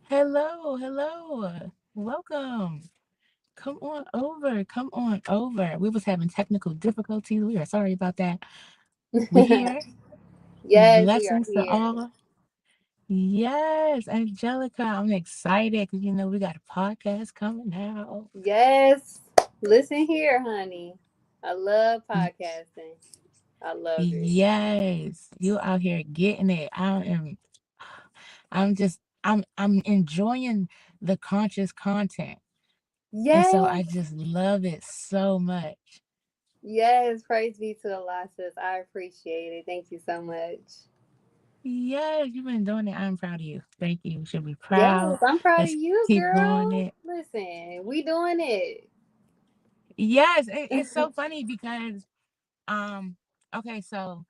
Hello, hello. Welcome. Come on over. Come on over. We was having technical difficulties. We are sorry about that. We here. Yes, we are Blessings to here. all. Yes, Angelica, I'm excited because we got a podcast coming out. Yes. Listen here, honey. I love Y- podcasting. I love it. Yes, you out here getting it. I'm enjoying the conscious content. And so I Yes. just love it so much. Yes. Praise be to Allah, sis. I appreciate it. Thank you so much. Yes, you've been doing it. I'm proud of you. Thank you. You should be Yes, proud. I'm proud of Let's you, keep doing girl. it. Listen, we doing it. Yes, it's so funny because um okay, so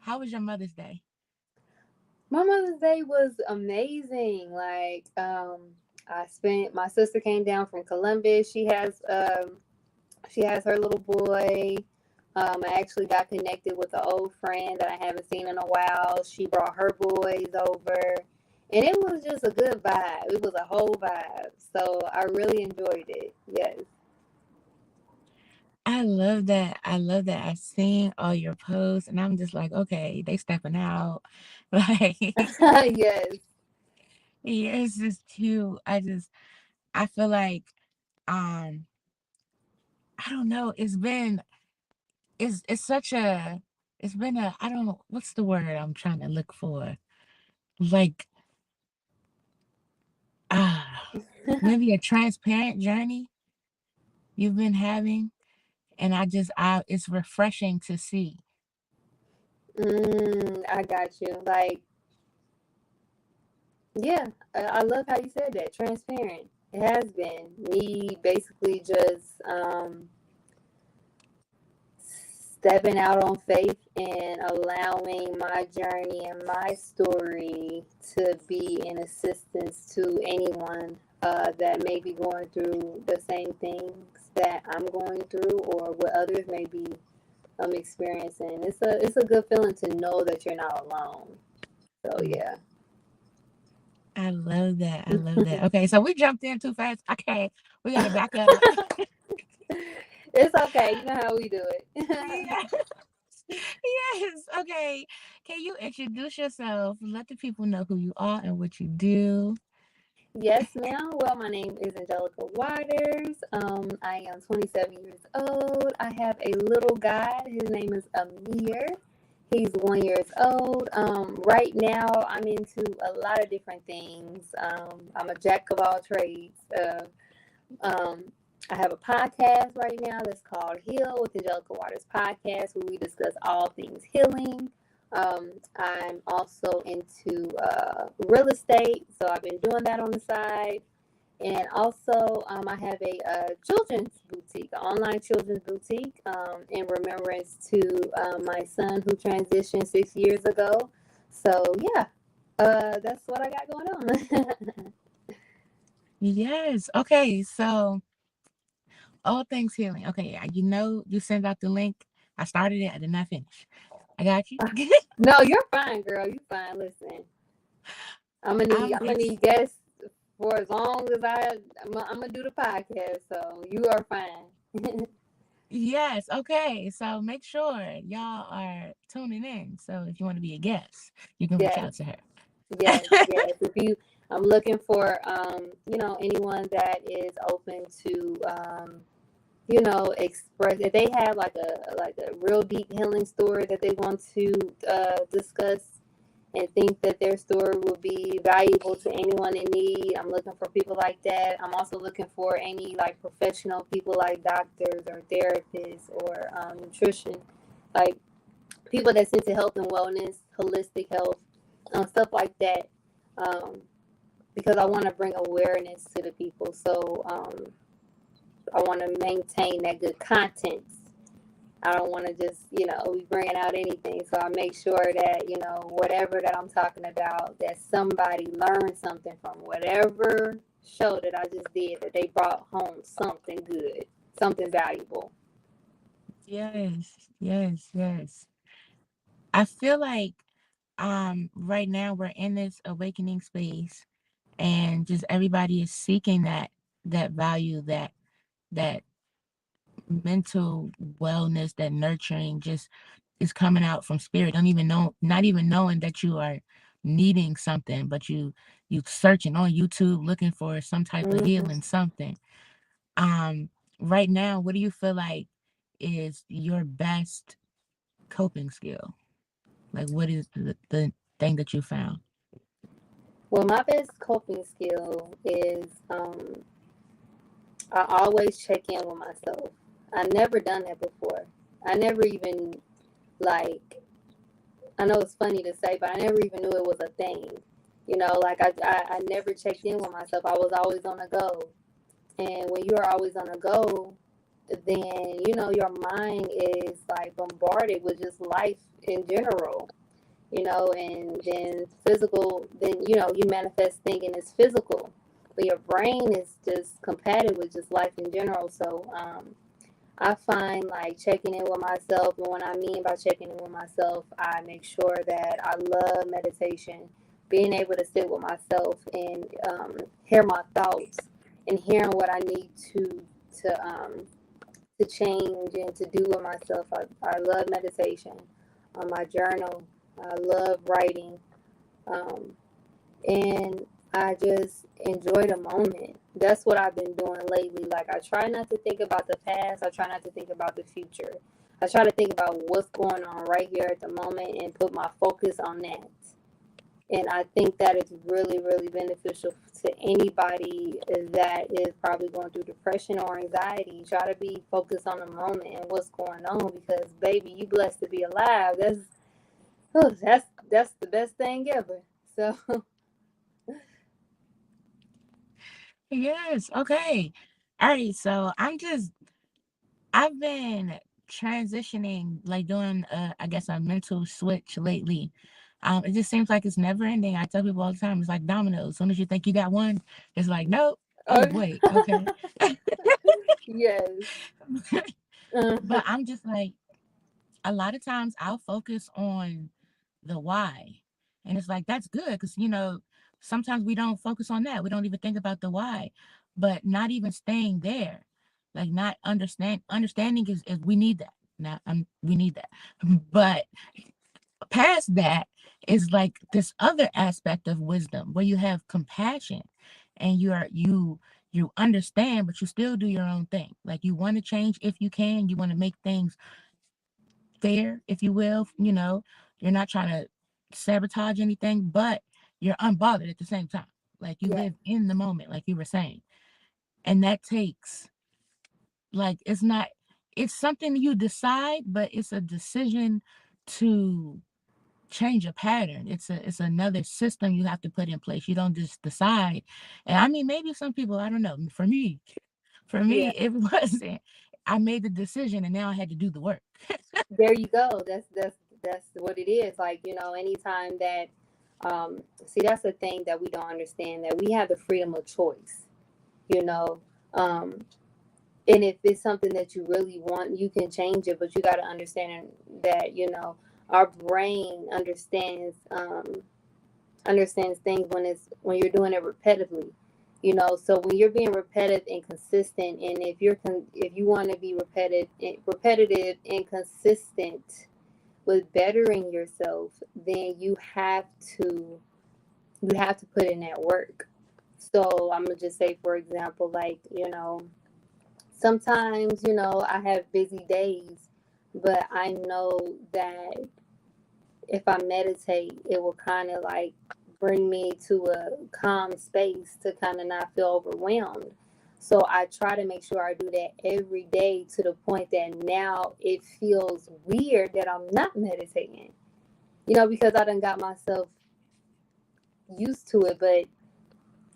how was your Mother's Day? My Mother's Day was amazing. I spent my sister came down from Columbus. She has her little boy. I actually got connected with an old friend that I haven't seen in a while. She brought her boys over, and it was just a good vibe. It was a whole vibe. So I really enjoyed it. Yes. I love that. I love that. I've seen all your posts and I'm just like, okay, they stepping out. Like Yes. yeah, it's just cute. I feel like um I don't know, it's such a it's been a I don't know what's the word I'm trying to look for. Like ah maybe a transparent journey you've been having. And I it's refreshing to see. I got you. Yeah, I love how you said that. Transparent. It has been me basically just stepping out on faith and allowing my journey and my story to be an assistance to anyone that may be going through the same things that I'm going through or what others may be experiencing. It's a good feeling to know that you're not alone. So Mm, yeah. I love that. I love that. Okay, so we jumped in too fast. Okay, we got to back up. It's okay. You know how we do it. Yes, yes. Okay, can you introduce yourself? Let the people know who you are and what you do. Yes, ma'am. Well, my name is Angelica Waters. I am 27 years old. I have a little guy. His name is Amir. He's 1 years old. Right now, I'm into a lot of different things. I'm a jack of all trades. Um, I have a podcast right now that's called Heal with Angelica Waters Podcast, where we discuss all things healing. I'm also into real estate, so I've been doing that on the side. And also, I have a children's boutique, an online children's boutique, in remembrance to my son who transitioned 6 years ago. So, yeah, that's what I got going on. Yes. Okay, so all things healing. Okay, you sent out the link. I started it. I did not finish. I got you. No, you're fine, girl. You fine. Listen, I'm I'm gonna ex- need guests for as long as I'm gonna do the podcast. So you are fine. yes. Okay, so make sure y'all are tuning in. So if you want to be a guest, you can reach Yes, out to her. yes, yes. If you, I'm looking for anyone that is open to express if they have like a real deep healing story that they want to discuss and think that their story will be valuable to anyone in need. I'm looking for people like that. I'm also looking for any like professional people like doctors or therapists or nutrition, like people that's into health and wellness, holistic health, stuff like that. Um, because I want to bring awareness to the people. So I want to maintain that good content. I don't want to just, be bringing out anything. So I make sure that, whatever that I'm talking about, that somebody learned something from whatever show that I just did, that they brought home something good, something valuable. Yes, yes, yes. I feel like right now we're in this awakening space and just everybody is seeking that value, that mental wellness, that nurturing just is coming out from spirit. Don't even know, not even knowing that you are needing something, but you searching on YouTube looking for some type of Hmm. healing something. Um, right now, what do you feel like is your best coping skill? Like, what is the thing that you found? Well, my best coping skill is I always check in with myself. I never done that before. I never even like. I know it's funny to say, but I never even knew it was a thing. You know, like I never checked in with myself. I was always on a go. And when you're always on a go, then you know your mind is like bombarded with just life in general, you know, and then physical, then you know you manifest thinking is physical, but your brain is just compatible with just life in general. So I find like checking in with myself, and what I mean by checking in with myself, I make sure that I love meditation, being able to sit with myself and hear my thoughts and hearing what I need to um, to change and to do with myself. I love meditation. My journal. I love writing. Um, and I just enjoy the moment. That's what I've been doing lately. Like, I try not to think about the past, I try not to think about the future. I try to think about what's going on right here at the moment and put my focus on that. And I think that is really, really beneficial to anybody that is probably going through depression or anxiety. Try to be focused on the moment and what's going on, because baby, you blessed to be alive. That's the best thing ever. So Yes. Okay. All right. So I've been transitioning, like doing I guess a mental switch lately. It just seems like it's never ending. I tell people all the time, it's like dominoes. As soon as you think you got one, it's like, nope. Oh okay. wait, okay. Yes. But Uh-huh. I'm just like, a lot of times I'll focus on the why. And it's like, that's good because, sometimes we don't focus on that. We don't even think about the why, but not even staying there. Like, not understanding is we need that. Now, we need that. But past that is like this other aspect of wisdom where you have compassion and you understand, but you still do your own thing. Like, you want to change if you can, you want to make things fair, if you will. You're not trying to sabotage anything, but you're unbothered at the same time. Like, you Yeah. live in the moment, like you were saying. And that takes, like, it's something you decide, but it's a decision to change a pattern. It's another system you have to put in place. You don't just decide. And I mean, maybe some people, I don't know. For me, Yeah. it wasn't. I made the decision and now I had to do the work. There you go. That's what it is. Like, you know, anytime that see, that's the thing that we don't understand, that we have the freedom of choice, you know. Um and if it's something that you really want, you can change it, but you got to understand that, you know, our brain understands things when you're doing it repetitively, you know. So when you're being repetitive and consistent, and if you want to be repetitive and consistent with bettering yourself, then you have to put in that work. So I'm gonna just say, for example, like, you know, sometimes, you know, I have busy days, but I know that if I meditate, it will kind of like bring me to a calm space to kind of not feel overwhelmed. So I try to make sure I do that every day, to the point that now it feels weird that I'm not meditating, you know, because I done got myself used to it. But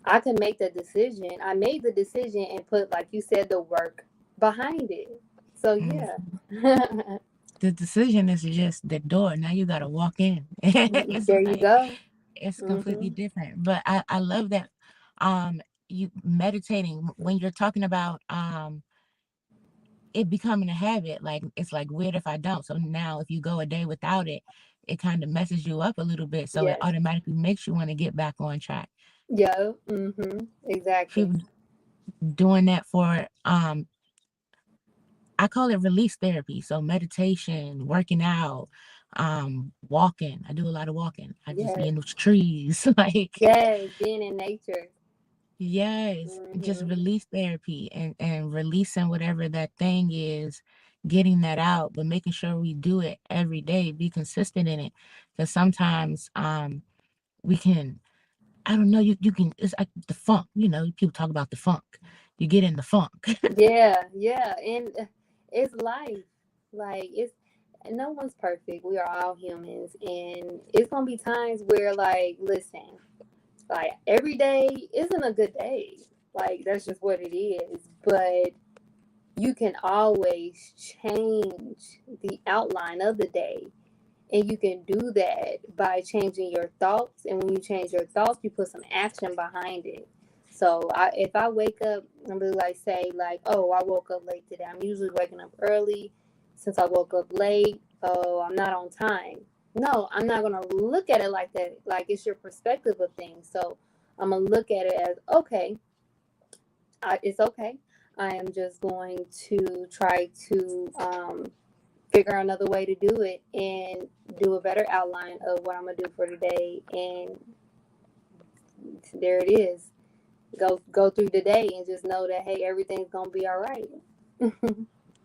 I can make the decision. I made the decision and put, like you said, the work behind it. So Mm. yeah. The decision is just the door. Now you gotta walk in. It's There you like go. it's completely Hmm. different. But I love that you meditating when you're talking about it becoming a habit. Like, it's like weird if I don't. So now if you go a day without it, it kind of messes you up a little bit. So it Yes. automatically makes you want to get back on track. Yeah. Exactly. People doing that for I call it release therapy. So meditation, working out, walking. I do a lot of walking. I just be Yes. in those trees. Like, Yes. Being in nature. yes, just Hmm. release therapy and releasing whatever that thing is, getting that out, but making sure we do it every day, be consistent in it. Because sometimes we can, I don't know, you can, it's like the funk, people talk about the funk. You get in the funk. Yeah. Yeah. And it's life. Like it's no one's perfect. We are all humans, and it's gonna be times where, like, listen, like every day isn't a good day. Like that's just what it is. But you can always change the outline of the day. And you can do that by changing your thoughts. And when you change your thoughts, you put some action behind it. So if I wake up and really like say like, oh, I woke up late today. I'm usually waking up early. Since I woke up late, oh, I'm not on time. No, I'm not gonna look at it like that. Like it's your perspective of things. So I'm gonna look at it as okay. It's okay. I am just going to try to figure out another way to do it and do a better outline of what I'm gonna do for today. And there it is. Go through the day and just know that hey, everything's gonna be all right.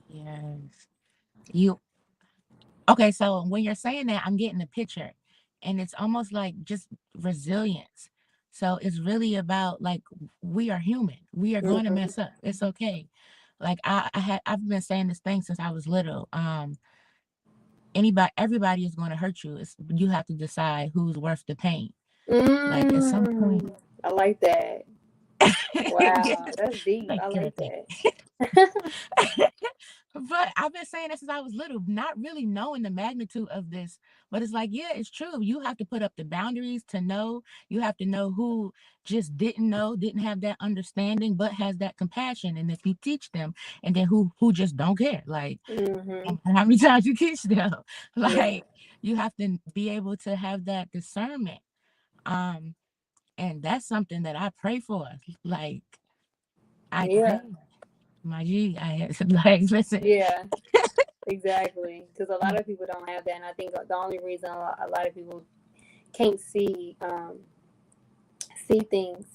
Yes. You Okay, so when you're saying that, I'm getting a picture, and it's almost like just resilience. So it's really about like we are human. We are going to Hmm. mess up. It's okay. Like I've been saying this thing since I was little. Everybody is going to hurt you. You have to decide who's worth the pain. Like at some point, I like that. yeah, Wow, that's deep. like I girl, like thank that. But I've been saying that since I was little, not really knowing the magnitude of this. But it's like, yeah, it's true. You have to put up the boundaries to know. You have to know who just didn't know, didn't have that understanding, but has that compassion. And if you teach them, and then who just don't care, like Hmm. how many times you teach them, Yeah, like you have to be able to have that discernment. Um, and that's something that I pray for. Like I yeah, pray, my G, I like listen. yeah. Exactly. Because a lot of people don't have that, and I think the only reason a lot of people can't see things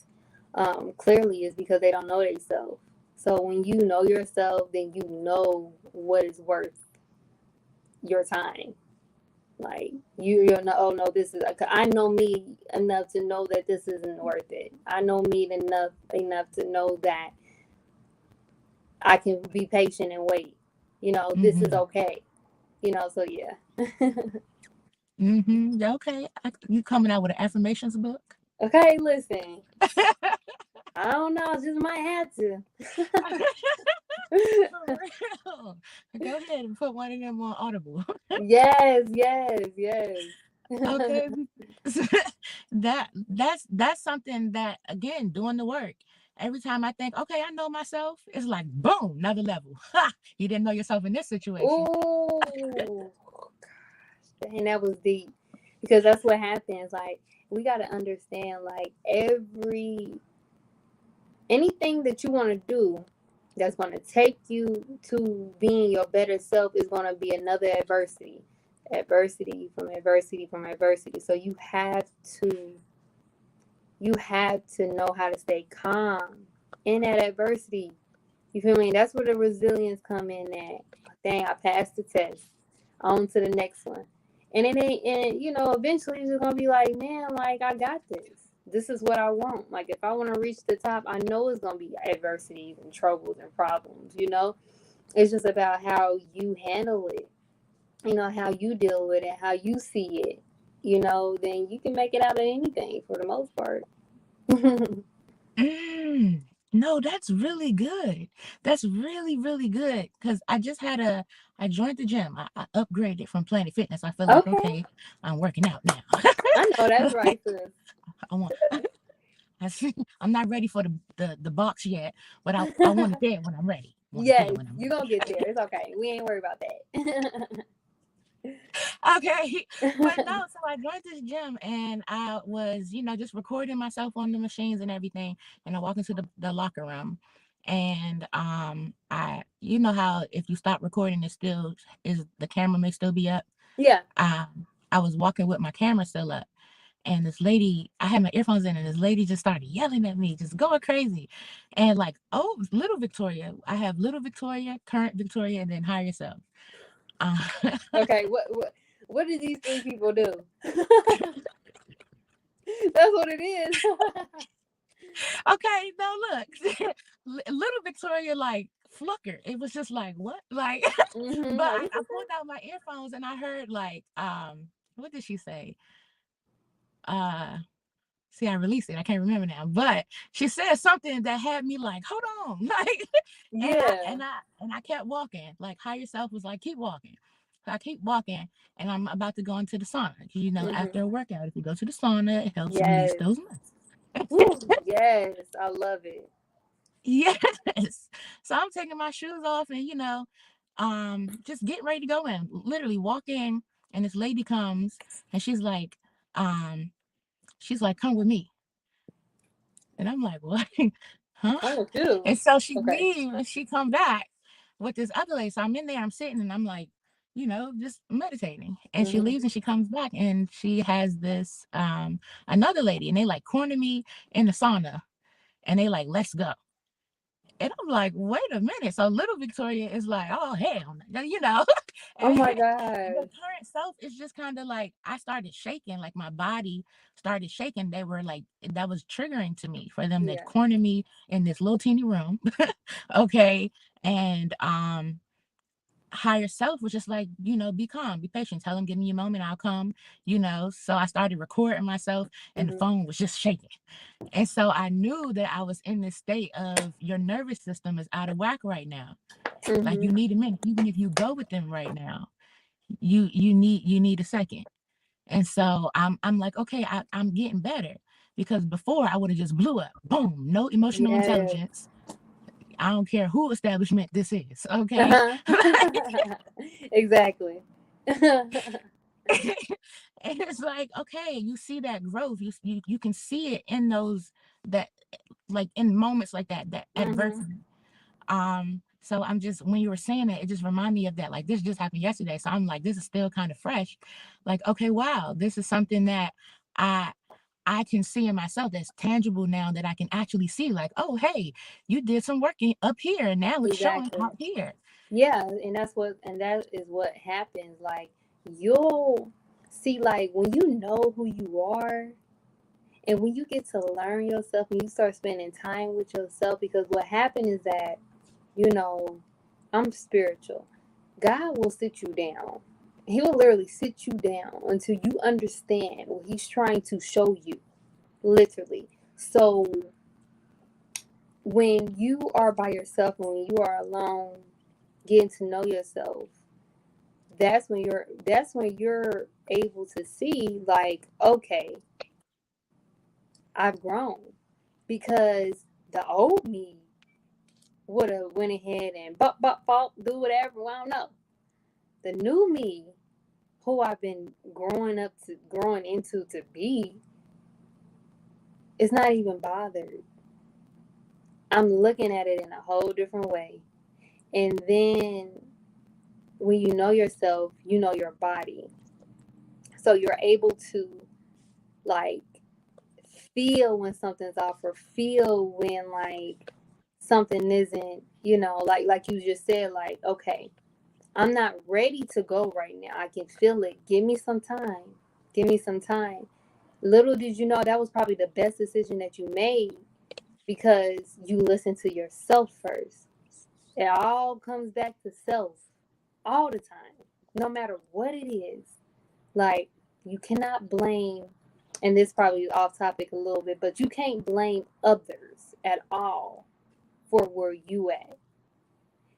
clearly is because they don't know themselves. So when you know yourself, then you know what is worth your time. Like you'll know. Oh no, this is. I know me enough to know that this isn't worth it. I know me enough to know that I can be patient and wait. This is Mm-hmm. okay. So yeah. Mm-hmm. Yeah, okay. You coming out with an affirmations book? Okay, listen. I don't know. I just might have to. For real. Go ahead and put one of them on Audible. Yes, yes, yes. Okay. That's something that again, doing the work. Every time I think, okay, I know myself, it's like boom, another level. Ha! You didn't know yourself in this situation. Ooh, and that was deep because that's what happens. Like we got to understand, like anything that you want to do that's going to take you to being your better self is going to be another adversity from adversity from adversity. So you have to know how to stay calm in that adversity. You feel me? That's where the resilience come in at. Dang, I passed the test. On to the next one. And it ain't, and eventually it's just gonna be like, man, like I got this. This is what I want. Like if I want to reach the top, I know it's gonna be adversities and troubles and problems. It's just about how you handle it, how you deal with it, how you see it, then you can make it out of anything for the most part. Mm, no, that's really good. That's really, really good. Because I joined the gym. I upgraded from Planet Fitness. I feel like, Okay. okay, I'm working out now. I know that's right, sis. I want, I'm not ready for the box yet, but I want it there when I'm ready. I want it there Yes, when I'm you're ready. gonna get there. It's okay. We ain't worried about that. Okay. But no, so I joined this gym and I was, just recording myself on the machines and everything. And I walk into the locker room and you know how if you stop recording it still is the camera may still be up. Yeah. I was walking with my camera still up. And this lady, I had my earphones in, and this lady just started yelling at me, just going crazy. And like, oh, little Victoria. I have little Victoria, current Victoria, and then higher self. Uh, Okay. What did these three people do? That's what it is. okay, no, look, little Victoria like flucker. It was just like what, like, but Like, I pulled out my earphones and I heard like, what did she say? Uh, See, I released it. I can't remember now, but she said something that had me like, hold on, like, and I yeah. and I and I kept walking. Like, higher self was like, keep walking. So I keep walking, and I'm about to go into the sauna. Hmm. After a workout, if you go to the sauna, it helps release Yes. those muscles. Woo, yes. I love it. Yes. So I'm taking my shoes off, and just getting ready to go in. Literally walk in, and this lady comes, and um, she's like, come with me. And I'm like, what? Huh? Come with you. And so she Okay. leaves and she come back with this other lady. So I'm in there, I'm sitting and I'm like, just meditating. And she Hmm. leaves and she comes back and she has this another lady and they like corner me in the sauna and they like, let's go. And I'm like, wait a minute. So little Victoria is like, oh hell, Oh and my the gosh. current self is just kind of like I started shaking, like my body started shaking. They were like that was triggering to me for them to Yeah. corner me in this little teeny room. Okay. And higher self was just like, be calm, be patient, tell them, give me a moment, I'll come, So I started recording myself and the Hmm. phone was just shaking. And so I knew that I was in this state of your nervous system is out of whack right now. Like Hmm. you need a minute. Even if you go with them right now, you need a second. And so I'm like, okay, I'm getting better. Because before I would have just blew up. Boom, no emotional Yes. intelligence. I don't care who establishment this is. Okay. Uh-huh. Exactly. And it's like, okay, you see that growth. You can see it in those that like in moments like that Hmm. adversity. So I'm just when you were saying it just reminded me of that. Like this just happened yesterday. So I'm like, this is still kind of fresh. Like, okay, wow, this is something that I I can see in myself that's tangible now that I can actually see, like, oh hey, you did some work up here and now it's showing Exactly. out here. Yeah, and that is what happens. Like you'll see, like when you know who you are, and when you get to learn yourself, and you start spending time with yourself, because what happened is that, you know, I'm spiritual. God will sit you down. He will literally sit you down until you understand what He's trying to show you, literally. So when you are by yourself and when you are alone, getting to know yourself, that's when you're able to see, like, okay, I've grown. Because the old me would have went ahead and do whatever. I don't know. The new me, who I've been growing into to be, is not even bothered. I'm looking at it in a whole different way. And then when you know yourself, you know your body. So you're able to, like, feel when something's off, or feel when, like, something isn't, like you just said, like, okay, I'm not ready to go right now. I can feel it. Give me some time. Give me some time. Little did you know that was probably the best decision that you made, because you listened to yourself first. It all comes back to self all the time, no matter what it is. Like, you cannot blame, and this probably is off topic a little bit, but you can't blame others at all for where you at.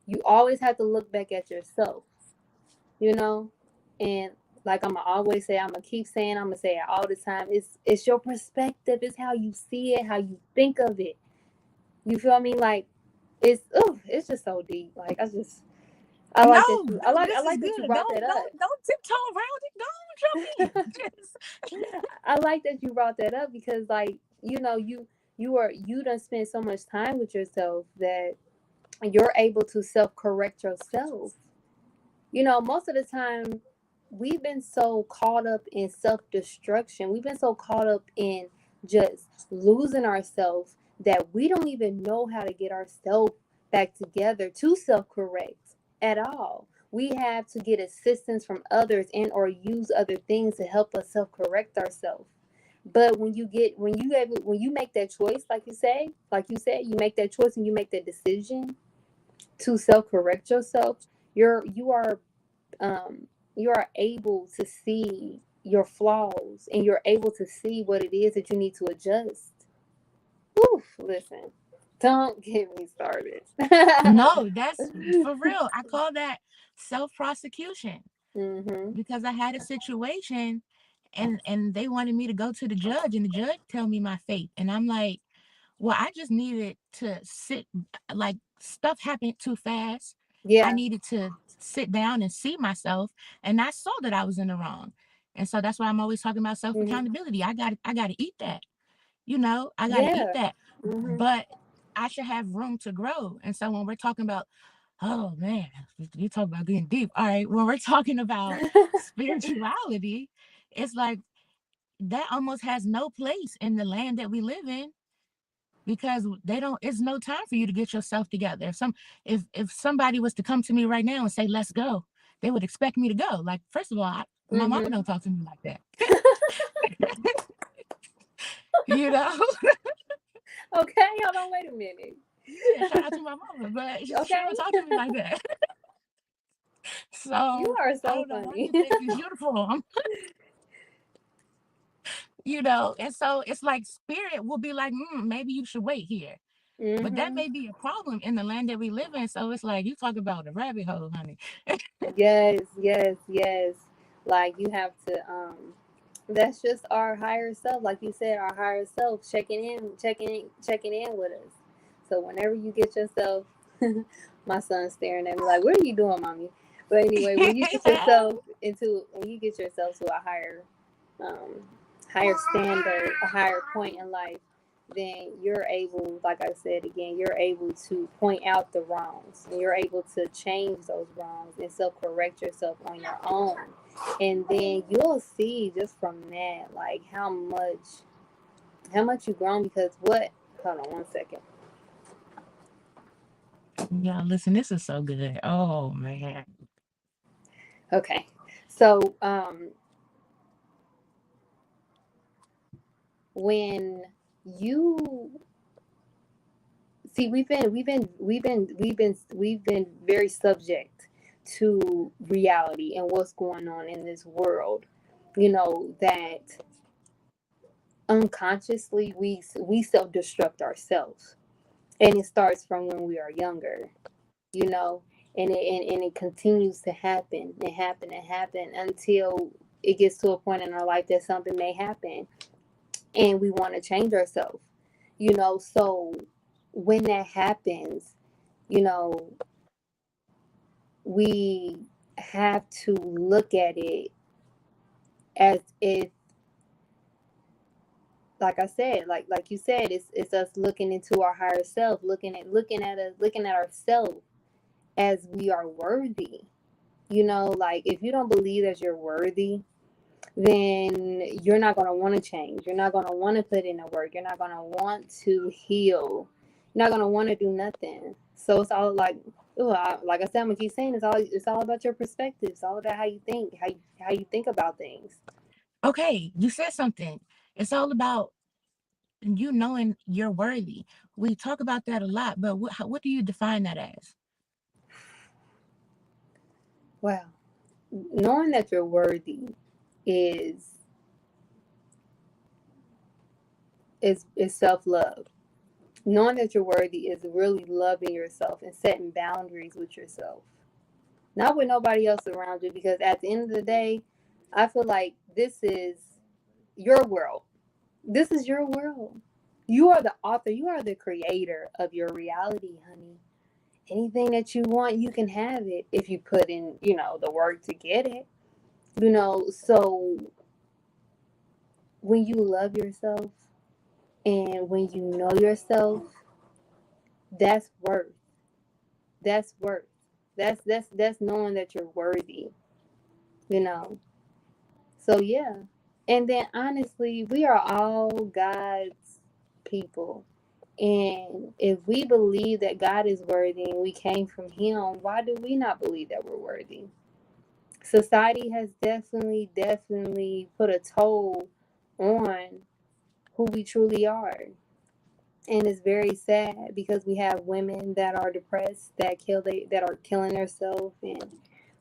You always have to look back at yourself, you know? And like I'm gonna always say, I'm gonna keep saying, I'm gonna say it all the time. It's your perspective, it's how you see it, how you think of it. You feel me? Like it's just so deep. Like I just I No, like that you. I this is like that you good. brought that up. Don't tiptoe around it. Don't jump in. Just I like that you brought that up because, like, you done spent so much time with yourself that you're able to self correct yourself. Most of the time, we've been so caught up in self destruction. We've been so caught up in just losing ourselves that we don't even know how to get ourselves back together to self correct at all. We have to get assistance from others and or use other things to help us self correct ourselves. But when you make that choice, you make that choice and you make that decision to self correct yourself, you are you are able to see your flaws and you're able to see what it is that you need to adjust. Oof, listen, don't get me started. no, that's for real. I call that self prosecution Mhm. because I had a situation and they wanted me to go to the judge and the judge tell me my fate. And I'm like, well, I just needed to sit, like stuff happened too fast. I Yeah. needed to sit down and see myself, and I saw that I was in the wrong. And so that's why I'm always talking about self Mhm. accountability. I got to eat that. I got to eat Yeah. that. Mhm. But I should have room to grow. And so when we're talking about, oh man, you talk about getting deep. All right, when we're talking about spirituality, it's like that almost has no place in the land that we live in because they don't it's no time for you to get yourself together. If somebody was to come to me right now and say let's go, they would expect me to go. Like, first of all, my mama Mhm. don't talk to me like that. you know Okay, hold on, wait a minute. yeah, shout out to my mama, but she Okay, don't talk to me like that. you So are I so don't know why funny. you think it's uniform. And so it's like spirit will be like, maybe you should wait here. But that Mhm. may be a problem in the land that we live in. So it's like you talk about a rabbit hole, honey. Yes, yes, yes. Like you have to that's just our higher self, like you said, our higher self checking in with us. So whenever you get yourself my son's staring at me like, what are you doing, mommy? But anyway, when you get yourself to a um higher standard, a higher point in life, then you're able, like I said again, you're able to point out the wrongs and you're able to change those wrongs and self correct yourself on your own. And then you'll see just from that, like how much you've grown because what hold on one second. Yeah, listen, this is so good. Oh man. Okay. So when you see we've been very subject to reality and what's going on in this world, that unconsciously we self-destruct ourselves, and it starts from when we are younger, you know and it continues to happen and happen and happen until it gets to a point in our life that something may happen and we want to change ourselves, so when that happens, you know we have to look at it as if, like I said, like you said, it's us looking into our higher self, looking at ourselves as we are worthy. Like if you don't believe that you're worthy, then you're not going to want to change. You're not going to want to put in the work. You're not going to want to heal. You're not going to want to do nothing. So it's all like, like I said, I'm gonna keep saying, it's all about your perspective. It's all about how you think, how you think about things. Okay, you said something. It's all about you knowing you're worthy. We talk about that a lot, but what do you define that as? Wow, knowing that you're worthy is is self love. Knowing that you're worthy is really loving yourself and setting boundaries with yourself, not with nobody else around you. Because at the end of the day, I feel like this is your world. This is your world. You are the author. You are the creator of your reality, honey. anything that you want, you can have it if you put in, the work to get it. So when you love yourself and when you know yourself, that's worth. That's worth. That's knowing that you're worthy, you know. So yeah. And then honestly, we are all God's people. And if we believe that God is worthy and we came from him, why do we not believe that we're worthy? Society has definitely put a toll on who we truly are. And it's very sad because we have women that are depressed, that are killing themselves, and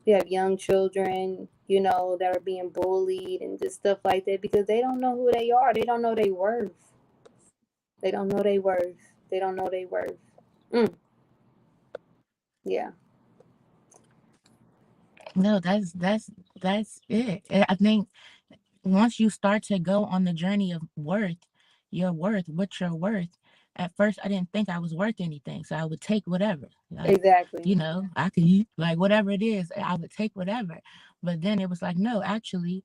we have young children, that are being bullied and just stuff like that because they don't know who they are. They don't know their worth. They don't know their worth. They don't know their worth. Mm, yeah. No, that's it. I think once you start to go on the journey of your worth, what you're worth. At first, I didn't think I was worth anything, so I would take whatever. Like, Exactly. I could eat like whatever it is. I would take whatever. But then it was like, no, actually,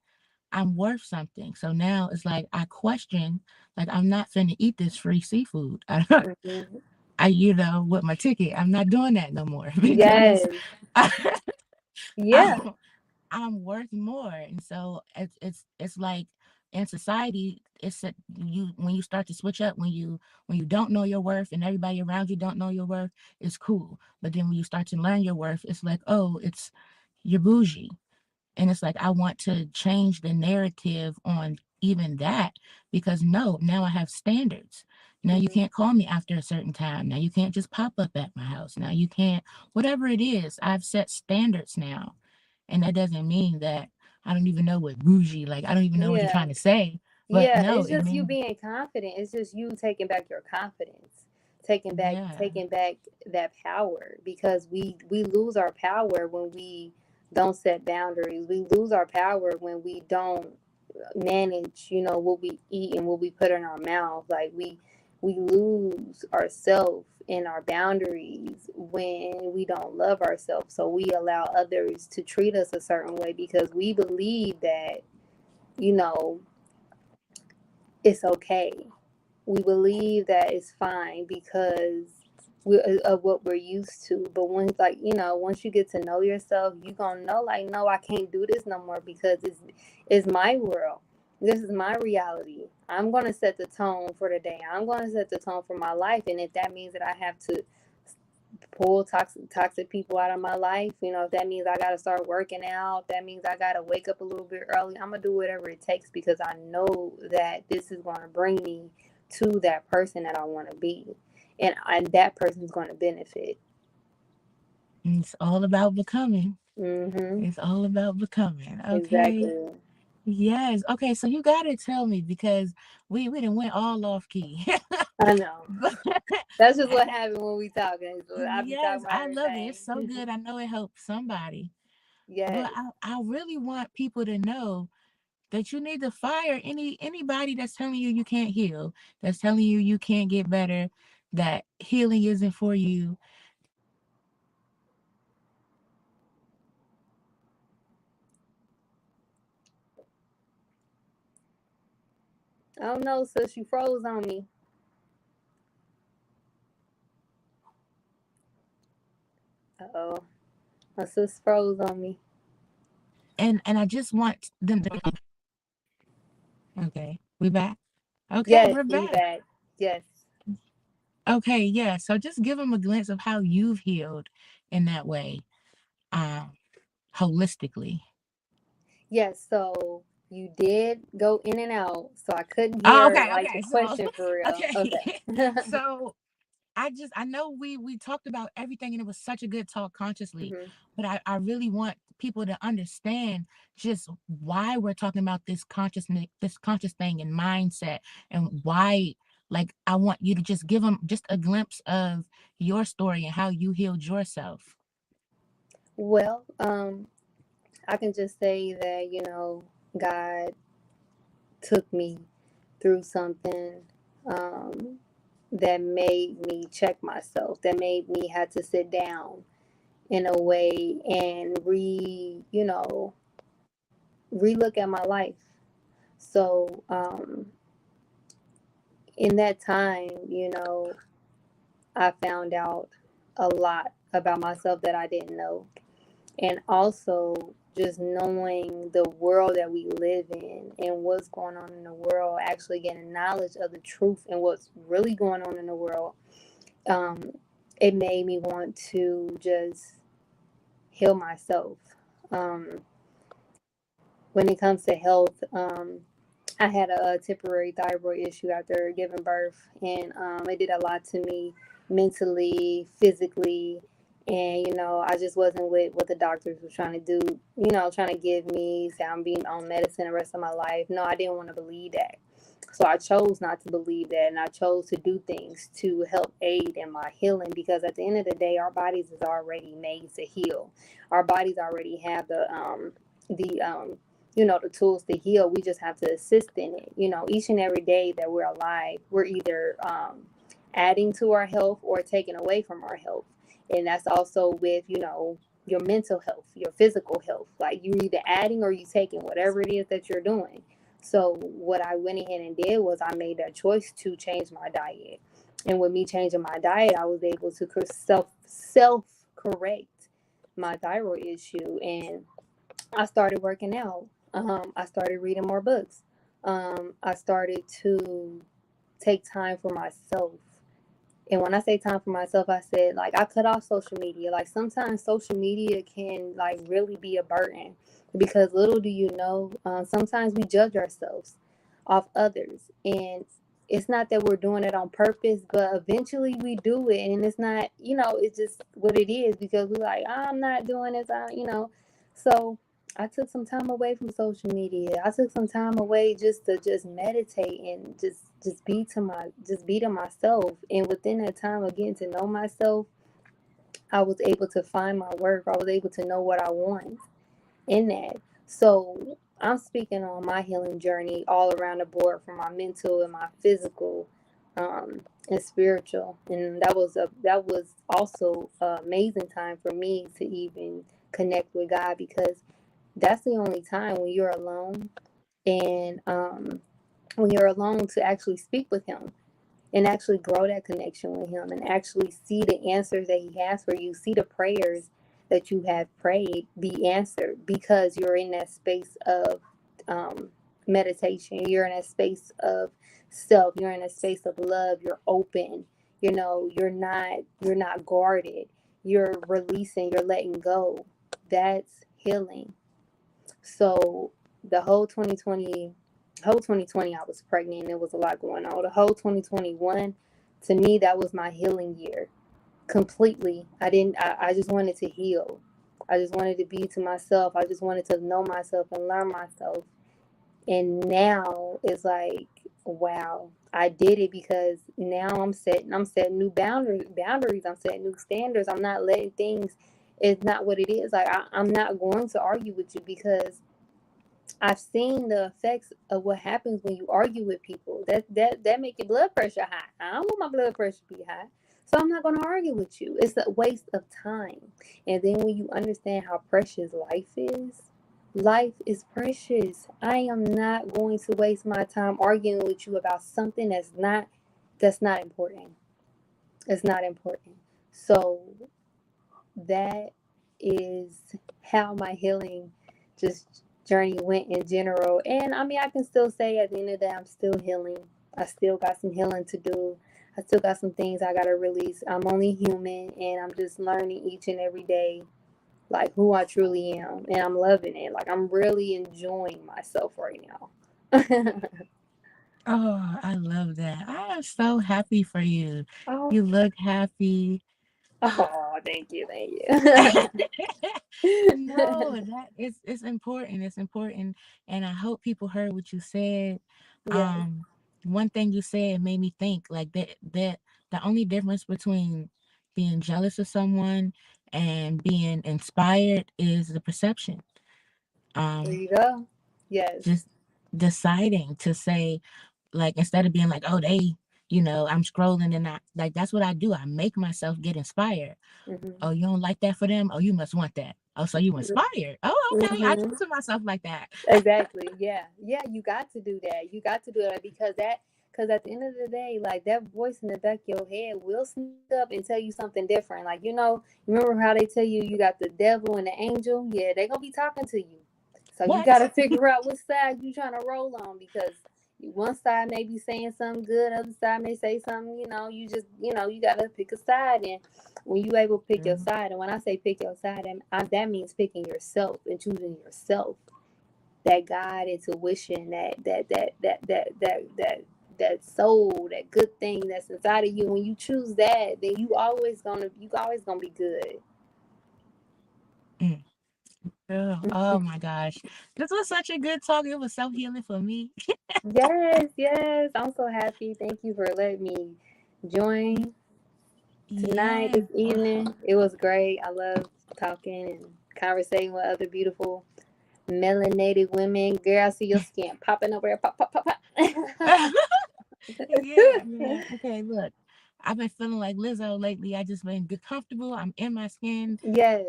I'm worth something. So now it's like I question, like I'm not finna eat this free seafood. Hmm. With my ticket, I'm not doing that no more because Yes. Yeah. I'm, I'm worth more. And so it's like in society, you when you start to switch up, when you don't know your worth and everybody around you don't know your worth, it's cool. But then when you start to learn your worth, it's like, oh, it's you're bougie. And it's like I want to change the narrative on even that because no, now I have standards. Now you Hmm. can't call me after a certain time. Now you can't just pop up at my house. Now you can't, whatever it is, I've set standards now. And that doesn't mean that I don't even know what bougie, like I don't even know what you're Yeah. trying to say. But Yeah, no, it's it just you means being confident. It's just you taking back your confidence, yeah. taking back that power because we lose our power when we don't set boundaries. We lose our power when we don't manage, what we eat and what we put in our mouth. Like we lose ourselves and our boundaries when we don't love ourselves. So we allow others to treat us a certain way because we believe that, you know, it's okay. We believe that it's fine because of what we're used to. But once you get to know yourself, you gonna know like, no, I can't do this no more because it's my world. This is my reality. I'm gonna set the tone for the day. I'm gonna set the tone for my life, and if that means that I have to pull toxic people out of my life, if that means I gotta start working out, that means I gotta wake up a little bit early, I'm gonna do whatever it takes because I know that this is gonna bring me to that person that I want to be, and that person's going to benefit. It's all about becoming. Mm-hmm. It's all about becoming. Okay. Exactly. Yes. Okay. So you gotta tell me because we done went all off key. I know. But That's just what happened when we talking. So I be yes, talking about I love it. It's so everything. good. I know it helps somebody. Yes. But I really want people to know that you need to fire anybody that's telling you you can't heal, that's telling you you can't get better, that healing isn't for you. I don't know. So she froze on me. Uh oh. My sis froze on me. And I just want them to okay, we back. Okay, Yes, we're we back. back. Yes. Okay, yeah. So just give them a glimpse of how you've healed in that way, um, holistically. Yes. So you did go in and out, so I couldn't Oh, hear okay, like the okay. So question for real. okay. Okay. So I know we talked about everything and it was such a good talk consciously, Hmm. but I really want people to understand just why we're talking about this conscious thing and mindset, and why, like, I want you to just give them just a glimpse of your story and how you healed yourself. Well, I can just say that, God took me through something. Um, that made me check myself, that made me have to sit down in a way and relook at my life. So in that time, I found out a lot about myself that I didn't know. And also just knowing the world that we live in and what's going on in the world, actually getting knowledge of the truth and what's really going on in the world, um, it made me want to just heal myself. Um, when it comes to health, I had a temporary thyroid issue after giving birth, and it did a lot to me mentally, physically, and I just wasn't with what the doctors were trying to do. Trying to give me, say I'm being on medicine the rest of my life. No, I didn't want to believe that. So I chose not to believe that, and I chose to do things to help aid in my healing, because at the end of the day, our bodies is already made to heal. Our bodies already have the tools to heal. We just have to assist in it. Each and every day that we're alive, we're either adding to our health or taking away from our health. And that's also with, your mental health, your physical health. Like, you either adding or you taking, whatever it is that you're doing. So what I went ahead and did was I made that choice to change my diet. And with me changing my diet, I was able to self correct my thyroid issue, and I started working out. I started reading more books. I started to take time for myself. And when I say time for myself, I said, like, I cut off social media. Like, sometimes social media can, like, really be a burden, because little do you know, sometimes we judge ourselves off others. And it's not that we're doing it on purpose, but eventually we do it. And it's not, it's just what it is, because we're like, I'm not doing this, So I took some time away from social media. I took some time away just to just meditate and just be to myself. And within that time of getting to know myself, I was able to find my work. I was able to know what I want in that. So I'm speaking on my healing journey all around the board, from my mental and my physical, and spiritual. And that was also an amazing time for me to even connect with God, because that's the only time when you're alone, and when you're alone, to actually speak with him and actually grow that connection with him, and actually see the answers that he has for you, see the prayers that you have prayed be answered, because you're in that space of um, meditation. You're in that space of self. You're in a space of love. You're open. You're not guarded. You're releasing. You're letting go. That's healing. So the whole 2020, I was pregnant. There was a lot going on. The whole 2021, to me, that was my healing year completely. I just wanted to heal. I just wanted to be to myself. I just wanted to know myself and learn myself. And now it's like, wow, I did it, because now I'm setting new boundaries. I'm setting new standards. I'm not letting things, it's not what it is. Like, I'm not going to argue with you, because I've seen the effects of what happens when you argue with people. That make your blood pressure high. I don't want my blood pressure to be high. So I'm not going to argue with you. It's a waste of time. And then when you understand how precious life is precious. I am not going to waste my time arguing with you about something that's not important. It's not important. So that is how my healing just journey went in general. And I mean, I can still say at the end of the day, I'm still healing. I still got some healing to do. I still got some things I got to release. I'm only human, and I'm just learning each and every day, like, who I truly am. And I'm loving it. Like, I'm really enjoying myself right now. Oh, I love that. I am so happy for you. Oh, You look happy. oh, thank you, thank No, you. that is it's important. It's important. And I hope people heard what you said. Yes, One thing you said made me think, like, that the only difference between being jealous of someone and being inspired is the perception. there Um, you go. Yes, just deciding to say, like, instead of being like, oh, they, I'm scrolling and I like that's what I do. I make myself get inspired. Mhm. Oh, you don't like that for them? Oh, you must want that. Oh, so you inspired. Oh, okay. I Mhm. talk to myself like that. Exactly. Yeah. Yeah. You got to do that. You got to do that because at the end of the day, like that voice in the back of your head will sneak up and tell you something different. Like, remember how they tell you got the devil and the angel? Yeah, they're going to be talking to you. So you got What? to figure out what side you trying to roll on because one side may be saying something good, other side may say something, you got to pick a side. And when you able to pick your Girl. side, and when I say pick your side, that means picking yourself and choosing yourself, that God, intuition, that soul, that good thing that's inside of you. When you choose that, then you always gonna be good. Mm, girl. Oh my gosh. This was such a good talk. It was so healing for me. Yes, yes. I'm so happy. Thank you for letting me join tonight, Yes. this evening. It was great. I love talking and conversating with other beautiful melanated women. Girl, I see your skin popping over there. Pop, pop, pop, pop. Yeah, man. Okay, look. I've been feeling like Lizzo lately. I just been good, comfortable. I'm in my skin, Yes.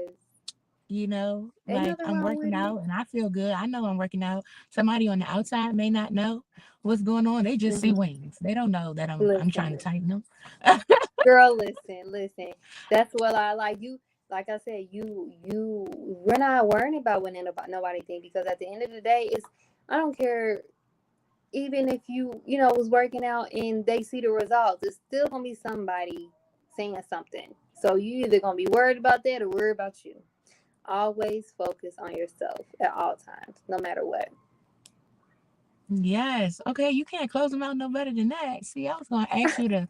Ain't like nothing I'm wrong working with it. out and I feel good. I know I'm working out. Somebody on the outside may not know what's going on. They just see Mhm. wings. They don't know that I'm trying to Listen, tighten them. girl, listen. That's what I like. You, like I said, we're not worrying about what nobody think because at the end of the day, I don't care. Even if was working out and they see the results, it's still gonna be somebody saying something. So you either gonna be worried about that or worried about you. Always focus on yourself at all times, no matter what. Yes. Okay, you can't close them out no better than that. See, I was gonna ask you to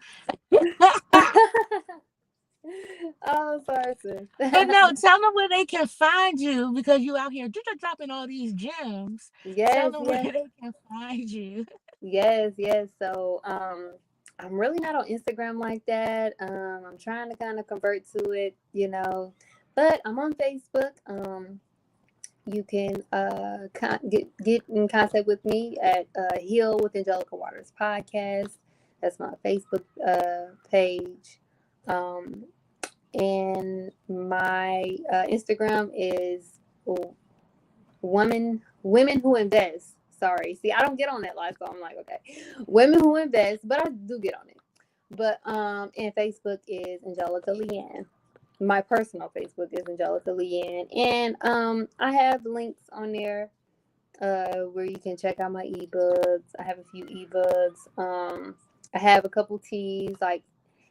Oh, sorry, sis. but no, tell them where they can find you because you out here dropping all these gems. Tell Yes, them where yes. they can find you. Yes, yes. So, I'm really not on Instagram like that. I'm trying to kind of convert to it, but I'm on Facebook. You can get in contact with me at Heal with Angelica Waters podcast. That's my Facebook page. Um, and my Instagram is women who invest. Sorry, see, I don't get on that live, so I'm like, okay, women who invest, but I do get on it. But and Facebook is Angelica Leanne. My personal Facebook is Angelica Leanne, and I have links on there where you can check out my ebooks. I have a few ebooks. I have a couple tees like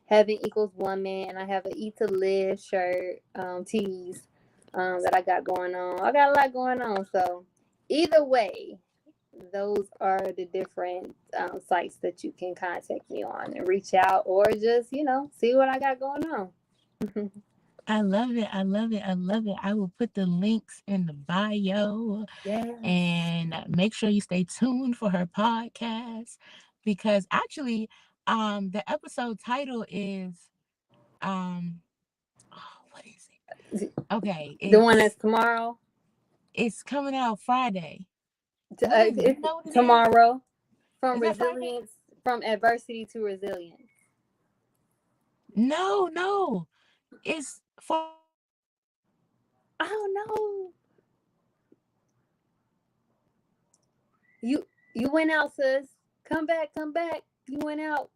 Heaven Equals Woman, and I have an Eat to Live shirt tees that I got going on. I got a lot going on, so either way, those are the different sites that you can contact me on and reach out or just see what I got going on. I love it. I love it. I love it. I will put the links in the bio Yes. and make sure you stay tuned for her podcast because actually the episode title is um what is it? Okay, The one that's tomorrow. it's coming out Friday. What is it? You It's know what it is? tomorrow. From Is that Friday? resilience, from adversity to resilience. No, no. It's for Oh no, you went out, sis. Come back, come back. You went out.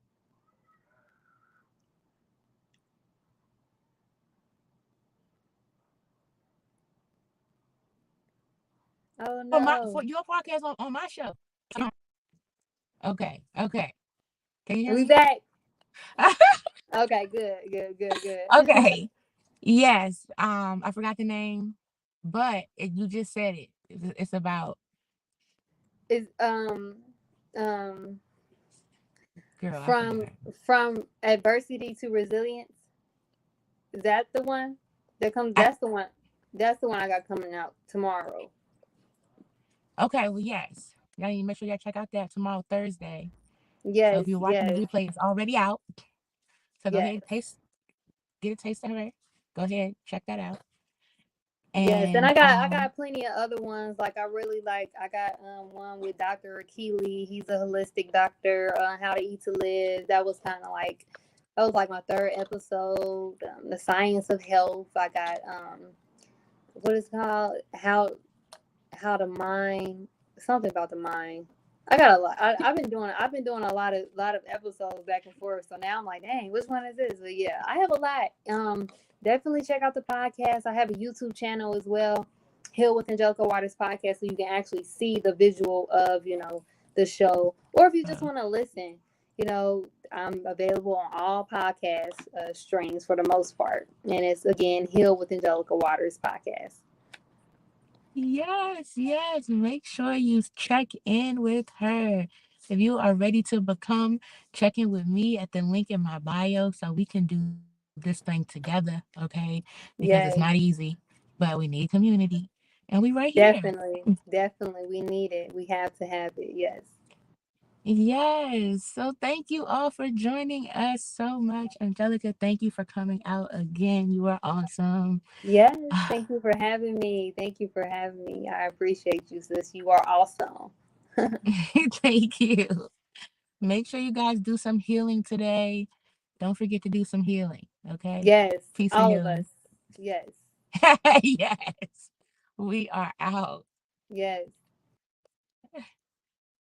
Oh for no, your podcast on my show. Okay, okay. Can you hear we me? back. Okay, good, good, good, good. Okay. Yes. I forgot the name, but you just said it. It's about Is um girl. I from forgot. adversity to resilience. Is that the one that comes? I That's the one. That's the one I got coming out tomorrow. okay. Well, yes. Y'all need to make sure y'all check out that tomorrow, Thursday. So Yes, if you're watching the yes, replay, it's already out. So go ahead, yes. taste, get a taste of her. Go ahead, check that out. Yes, and And I got plenty of other ones. Like I really like I got one with Dr. Keely. He's a holistic doctor on how to eat to live. That was kind of like that was like my third episode. The science of health. I got what is it called how the mind something about the mind. I got a lot. I've been doing a lot of episodes back and forth. So now I'm like, dang, which one is this? But yeah, I have a lot. Definitely check out the podcast. I have a YouTube channel as well, Heal with Angelica Waters podcast, so you can actually see the visual of the show. Or if you just want to listen, I'm available on all podcast streams for the most part, and it's again Heal with Angelica Waters podcast. yes, yes, make sure you check in with her. If you are ready to become, check in with me at the link in my bio so we can do this thing together, okay? Because it's not Yes. easy, but we need community. And we right here. Definitely, definitely. We need it. We have to have it. Yes. Yes. So thank you all for joining us so much. Angelica, thank you for coming out again. You are awesome. Yes. Thank you for having me. Thank you for having me. I appreciate you, sis. You are awesome. Thank you. Make sure you guys do some healing today. Don't forget to do some healing. Okay. Yes. Peace and All of us. healing. Yes. Yes. We are out. Yes.